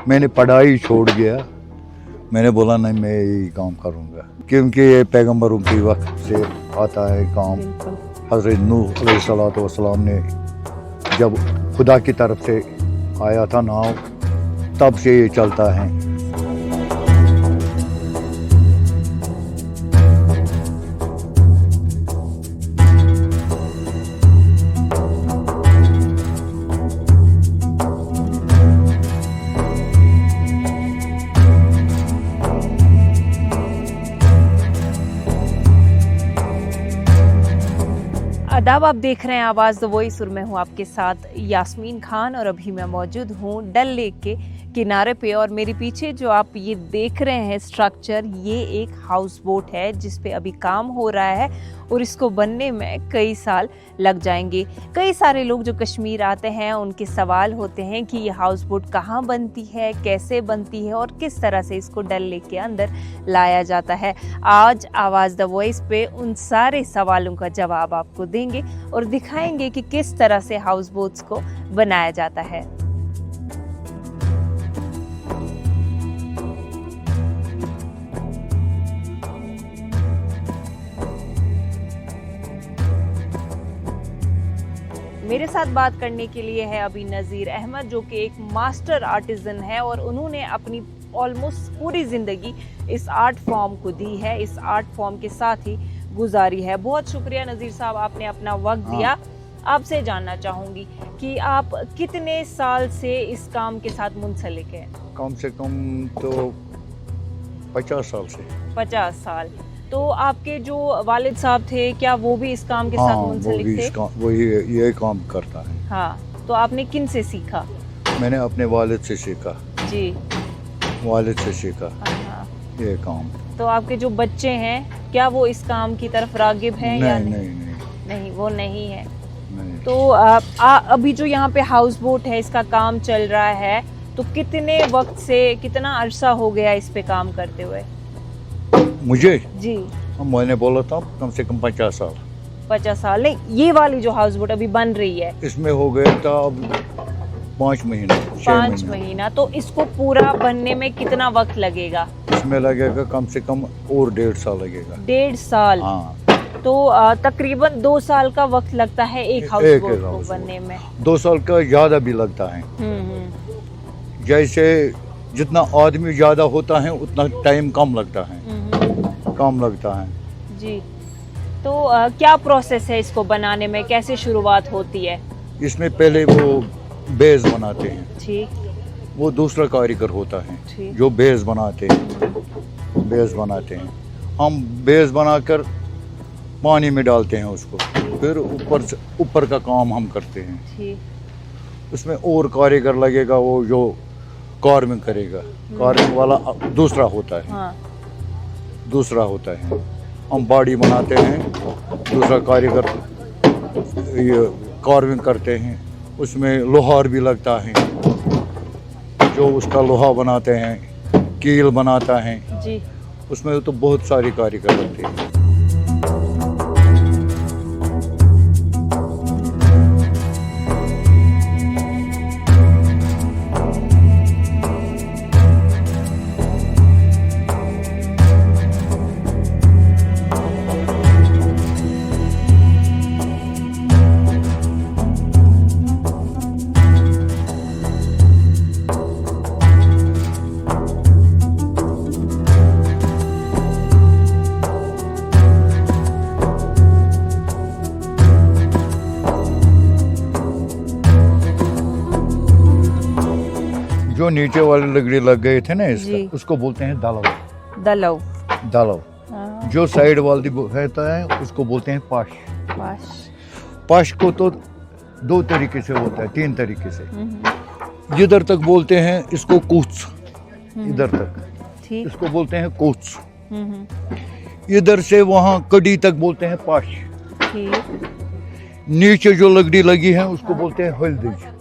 मैंने पढ़ाई छोड़ दिया। मैंने बोला नहीं, मैं यही काम करूँगा, क्योंकि ये पैगंबरों के वक्त से आता है काम। हज़रत नूह अलैहिस्सलाम ने जब खुदा की तरफ से आया था नाव, तब से ये चलता है। आदाब, आप देख रहे हैं आवाज़ द वॉइस और मैं हूं आपके साथ यास्मीन खान। और अभी मैं मौजूद हूं डल लेक के किनारे पे और मेरे पीछे जो आप ये देख रहे हैं स्ट्रक्चर, ये एक हाउस बोट है जिस पे अभी काम हो रहा है और इसको बनने में कई साल लग जाएंगे। कई सारे लोग जो कश्मीर आते हैं उनके सवाल होते हैं कि ये हाउस बोट कहाँ बनती है, कैसे बनती है और किस तरह से इसको डल लेक के अंदर लाया जाता है। आज आवाज़ द वॉइस पे उन सारे सवालों का जवाब आपको देंगे और दिखाएंगे कि किस तरह से हाउस बोट्स को बनाया जाता है। मेरे साथ बात करने के लिए है अभी नज़ीर अहमद, जो कि एक मास्टर आर्टिजन है और उन्होंने अपनी ऑलमोस्ट पूरी ज़िंदगी इस आर्ट फॉर्म को दी है, इस आर्ट फॉर्म के साथ ही गुजारी है। बहुत शुक्रिया नज़ीर साहब, आपने अपना वक्त दिया। आपसे जानना चाहूँगी कि आप कितने साल से इस काम के साथ मुंसलिक हैं? कम से कम तो 50 साल से। 50 साल। तो आपके जो वालिद साहब थे, क्या वो भी इस काम के साथ मुंसलिक थे? वो ये काम करता है। हाँ, तो आपने किन से सीखा? मैंने अपने वालिद से सीखा। जी, वालिद से सीखा ये काम। तो आपके जो बच्चे हैं, क्या वो इस काम की तरफ रागिब हैं या नहीं? नहीं, वो नहीं है। नहीं। तो अभी जो यहाँ पे हाउस बोट है, इसका काम चल रहा है, तो कितने वक्त से, कितना अरसा हो गया इस पे काम करते हुए? मुझे जी, मैंने बोला था कम से कम 50 साल। 50 साल नहीं, ये वाली जो हाउस बोट अभी बन रही है इसमें हो गया था अब 5 महीने, 5 महीना। तो इसको पूरा बनने में कितना वक्त लगेगा? इसमें लगेगा कम से कम और 1.5 साल लगेगा। 1.5 साल? हाँ। तो तकरीबन 2 साल का वक्त लगता है एक हाउस बोट को बनने में। 2 साल का ज्यादा भी लगता है। जैसे जितना आदमी ज्यादा होता है उतना टाइम कम लगता है। कम लगता है जी। तो क्या प्रोसेस है इसको बनाने में, कैसे शुरुआत होती है? इसमें पहले वो बेस बनाते हैं। ठीक। वो दूसरा कारीगर होता है जो बेस बनाते हैं। बेस बनाते हैं, हम बेस बनाकर पानी में डालते हैं उसको, फिर ऊपर का काम हम करते हैं। ठीक। उसमें और कारीगर लगेगा, वो जो कार्विंग करेगा, कार्विंग वाला दूसरा होता है। हाँ। दूसरा होता है, हम बॉडी बनाते हैं, दूसरा कारीगर ये कार्विंग करते हैं। उसमें लोहार भी लगता है, जो उसका लोहा बनाते हैं, कील बनाता है जी। उसमें तो बहुत सारी कारीगर लगते हैं। जो नीचे वाली लकड़ी लग गए थे ना इसका, उसको बोलते हैं दलव। दलव। दलव। जो साइड वाली रहता है उसको बोलते हैं पाश। पाश। पाश को तो 2 तरीके से होता है, 3 तरीके से। जिधर तक बोलते हैं इसको कूच, इधर तक इसको बोलते हैं कूच। इधर से वहाँ कड़ी तक बोलते हैं पाश। नीचे जो लकड़ी लगी है उसको बोलते हैं हल्दज।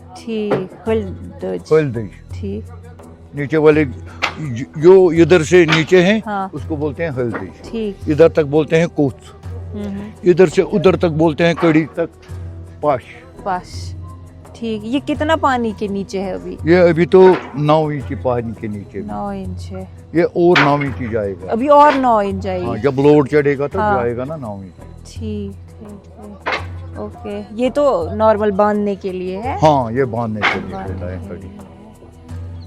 हल्दज। ठीक। नीचे वाले जो इधर से नीचे हैं, हाँ। उसको बोलते हैं हल्दज। ठीक। इधर तक बोलते हैं कूच। इधर से उधर तक बोलते हैं कड़ी तक पाश। पाश। ठीक, ये कितना पानी के नीचे है अभी? ये अभी तो 9 इंच पानी के नीचे में। 9 इंच है ये और 9 इंच जाएगा अभी, और 9 इंच जाएगी। हाँ, जब लोड चढ़ेगा तो हाँ। जाएगा ना 9 इंच। ठीक ठीक, ओके। ये तो नॉर्मल बांधने के लिए है। हाँ, ये बांधने के लिए बांधने होता है के कड़ी। लिए।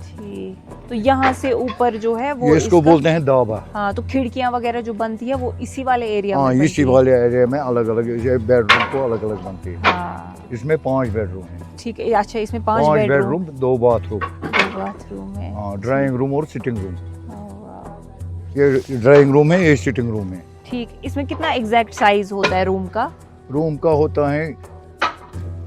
ठीक, तो यहाँ से ऊपर जो है वो ये इसको बोलते हैं दाबा। हाँ, तो खिड़कियाँ वगैरह जो बनती है वो इसी वाले एरिया हाँ, में इसी बनती वाले एरिया में अलग अलग बेडरूम को अलग अलग बनती है। हाँ, इसमें 5 बेडरूम है। ठीक है। अच्छा, इसमें 5 5 बेडरूम, 2 बाथरूम। 2 बाथरूम है। हाँ, ड्राइंग रूम और सिटिंग रूम। ओह, वाह। ये ड्राइंग रूम है, ये सिटिंग रूम है। ठीक, इसमें कितना एग्जैक्ट साइज होता है रूम का? रूम का होता है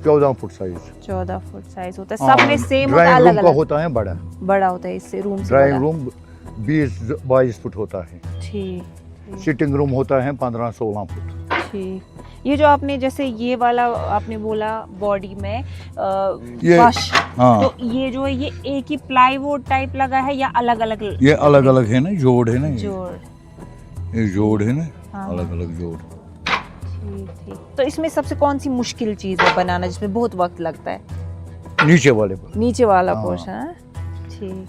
14 फुट साइज। 14 फुट साइज होता है। सब में सेम होता है, ड्राइंग अलग रूम का अलग होता है बड़ा। बड़ा होता है इससे, रूम से ड्राइंग बड़ा। रूम 20-22 फुट होता है। ठीक सिटिंग रूम होता है 15-16 फुट। ठीक। ये जो आपने जैसे ये वाला आपने बोला बॉडी में ये फर्श, हाँ, तो ये जो है ये एक ही प्लाईवुड टाइप लगा है या अलग अलग? ये अलग अलग है ना, जोड़ है ना, जोड़। ये जोड़ है ना, हाँ। अलग अलग जोड़। ठीक ठीक। तो इसमें सबसे कौन सी मुश्किल चीज है बनाना जिसमें बहुत वक्त लगता है? नीचे वाले पर नीचे वाला हाँ। पोर्शन है। ठीक।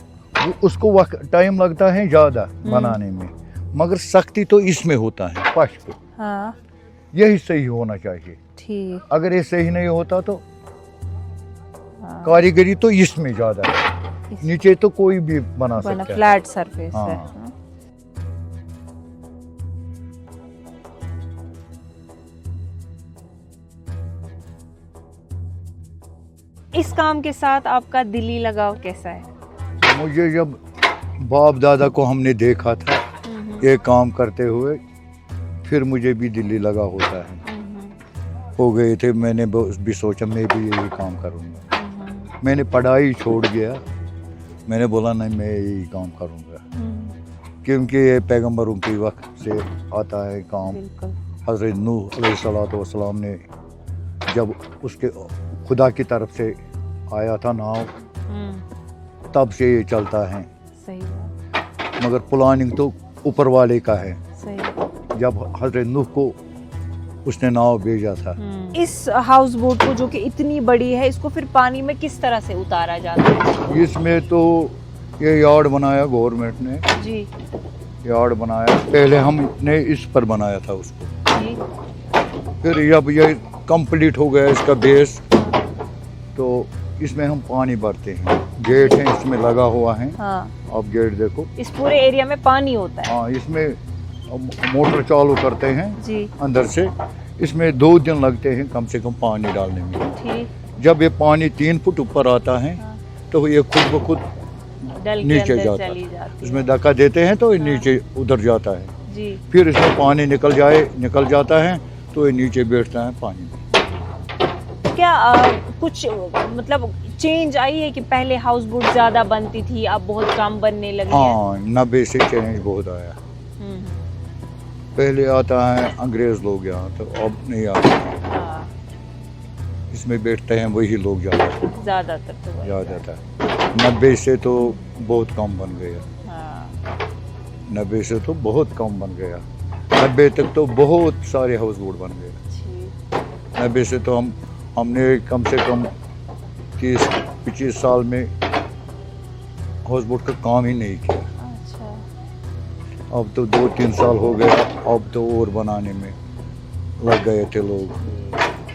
उसको वक्त टाइम लगता है ज्यादा बनाने में, मगर सख्ती तो इसमें होता है फर्श पे। हाँ, यही सही होना चाहिए। ठीक। अगर ये सही नहीं होता तो हाँ, कारीगरी तो इसमें ज्यादा है। नीचे तो कोई भी बना सकता है। फ्लैट सरफेस हाँ। है। हाँ। इस काम के साथ आपका दिली लगाव कैसा है? मुझे जब बाप दादा को हमने देखा था ये काम करते हुए, फिर मुझे भी दिल्ली लगा होता है। हो गए थे, मैंने भी सोचा मैं भी यही काम करूँगा। मैंने पढ़ाई छोड़ गया, मैंने बोला नहीं मैं यही काम करूँगा, क्योंकि ये पैगंबरों के वक्त से आता है काम। बिल्कुल। हज़रत नूह अलैहिस्सलाम ने जब उसके खुदा की तरफ से आया था नाव, तब से ये चलता है। सही बात। मगर प्लानिंग तो ऊपर वाले का है। सही। जब हज़रत नूह को उसने नाव भेजा था, इस हाउस बोट को जो कि इतनी बड़ी है, इसको फिर पानी में किस तरह से उतारा जाता है? इसमें तो ये यार्ड बनाया गवर्नमेंट ने, जी यार्ड बनाया। पहले हमने इस पर बनाया था उसको, जी। फिर जब ये कंप्लीट हो गया इसका बेस, तो इसमें हम पानी भरते हैं। गेट है इसमें लगा हुआ है, हाँ, आप गेट देखो। इस पूरे एरिया में पानी होता है? हाँ, इसमें मोटर चालू करते हैं जी। अंदर से। इसमें 2 दिन लगते हैं कम से कम पानी डालने में। ठीक। जब ये पानी 3 फुट ऊपर आता है, हाँ। तो ये खुद ब खुद डल के नीचे अंदर जाता चली है। जाती है। उसमें धक्का देते हैं तो ये हाँ। नीचे उधर जाता है। जी। फिर इसमें पानी निकल जाता है, तो ये नीचे बैठता है पानी में। क्या कुछ मतलब चेंज आई है कि पहले हाउस बोट ज्यादा बनती थी, अब बहुत कम बनने लगी है? हाँ, 90 से चेंज बहुत आया। पहले आता है अंग्रेज लोग यहाँ, तो अब नहीं आता। हाँ, इसमें बैठते हैं वही लोग ज्यादातर तो वही ज़्यादातर। 90 से तो बहुत कम बन गया। हाँ। 90 से तो बहुत कम बन गया। 90 तक तो बहुत सारे हाउस बोट बन गए। ठीक। 90 से तो हमने कम से कम 30-25 साल में हाउस बोट का काम ही नहीं किया। अच्छा। अब तो 2-3 साल हो गया, अब तो और बनाने में लग गए थे लोग।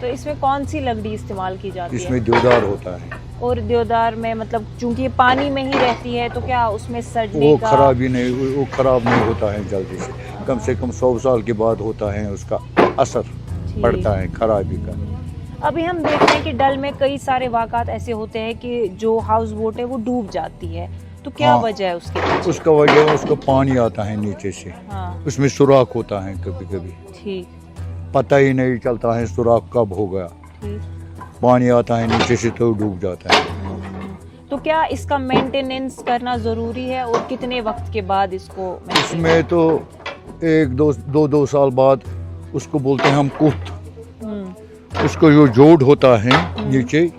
तो इसमें कौन सी लकड़ी इस्तेमाल की जाती है? इसमें देवदार होता है। और देवदार में मतलब चूंकि ये पानी में ही रहती है, तो क्या उसमें सड़ने वो का? खराब नहीं होता है जल्दी से कम 100 साल के बाद होता है उसका असर पड़ता है खराबी का। अभी हम देख रहे हैं कि डल में कई सारे वाक़ात ऐसे होते हैं कि जो हाउस बोट है वो डूब जाती है, तो क्या हाँ, वजह है उसके पीछे? उसका वजह उसका पानी आता है नीचे से। हाँ। उसमें सुराख होता है कभी कभी, ठीक पता ही नहीं चलता है सुराख कब हो गया। ठीक। पानी आता है नीचे से तो डूब जाता है। तो क्या इसका मेंटेनेंस करना ज़रूरी है, और कितने वक्त के बाद इसको? इसमें तो 1-2 साल बाद उसको बोलते हैं हम कुत। उसको जो जोड़ होता है नीचे,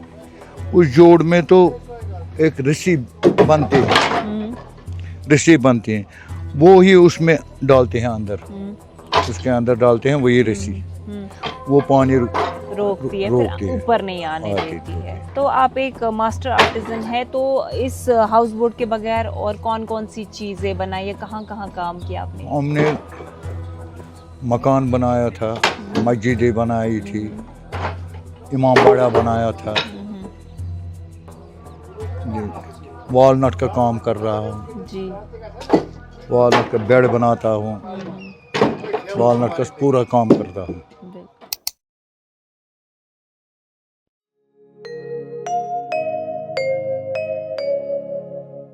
उस जोड़ में तो एक रस्सी बनती है, रस्सी बनती है, वो ही उसमें डालते हैं अंदर, उसके अंदर डालते हैं वही रस्सी। वो पानी रोकती है, रोकती फिर है। ऊपर नहीं आने हाँ, देती ठीक है। है। तो आप एक मास्टर आर्टिजन है, तो इस हाउस बोट के बगैर और कौन कौन सी चीजें बनाई है, कहाँ कहाँ काम किया आपने? हमने मकान बनाया था, मस्जिदें बनाई थी, इमामबाड़ा बनाया था, वॉलनट का काम कर रहा हूँ, जी। वॉलनट का बेड बनाता हूँ, वॉलनट का पूरा काम करता हूँ।